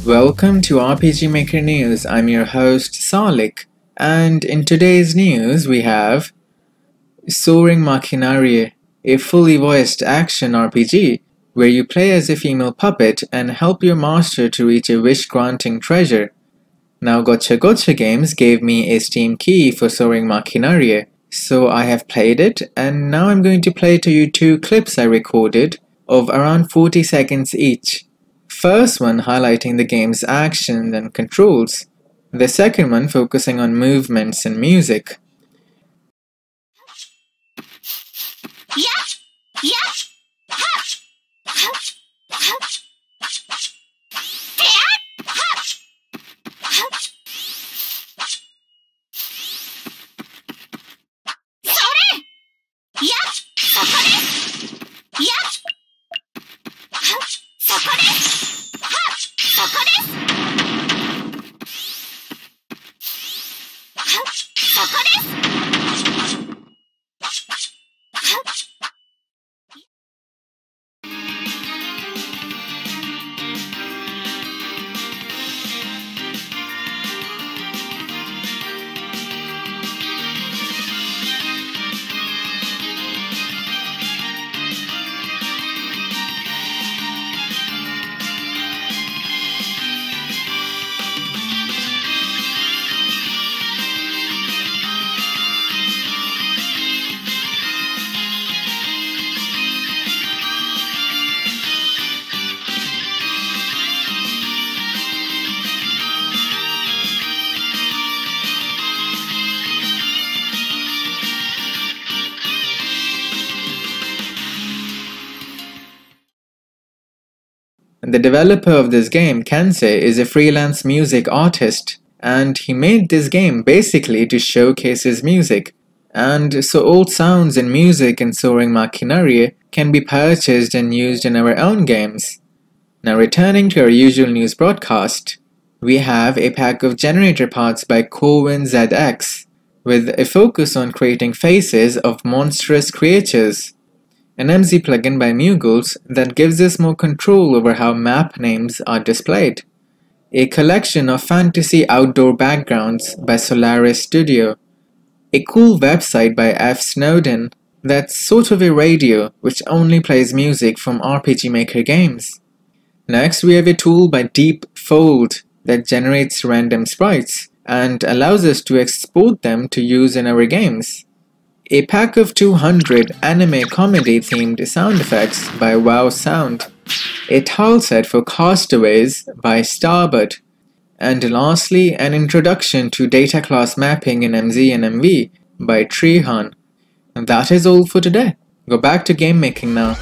Welcome to RPG Maker News. I'm your host Salik, and in today's news we have Soaring Machinariae, a fully voiced action RPG where you play as a female puppet and help your master to reach a wish-granting treasure. Now Gotcha Games gave me a Steam key for Soaring Machinariae, so I have played it, and now I'm going to play to you two clips I recorded of around 40 seconds each. First one highlighting the game's action and controls, the second one focusing on movements and music. The developer of this game, Kensei, is a freelance music artist, and he made this game basically to showcase his music. And so old sounds and music in Soaring Machinariae can be purchased and used in our own games. Now returning to our usual news broadcast, we have a pack of generator parts by Corwin ZX, with a focus on creating faces of monstrous creatures. An MZ plugin by Mugles that gives us more control over how map names are displayed. A collection of fantasy outdoor backgrounds by Solaris Studio. A cool website by F. Snowden that's sort of a radio which only plays music from RPG Maker games. Next we have a tool by Deep Fold that generates random sprites and allows us to export them to use in our games. A pack of 200 anime comedy themed sound effects by Wow Sound, a Tileset for Castaways by Starbud, and lastly an introduction to data class mapping in MZ and MV by Treehan. And that is all for today. Go back to game making now.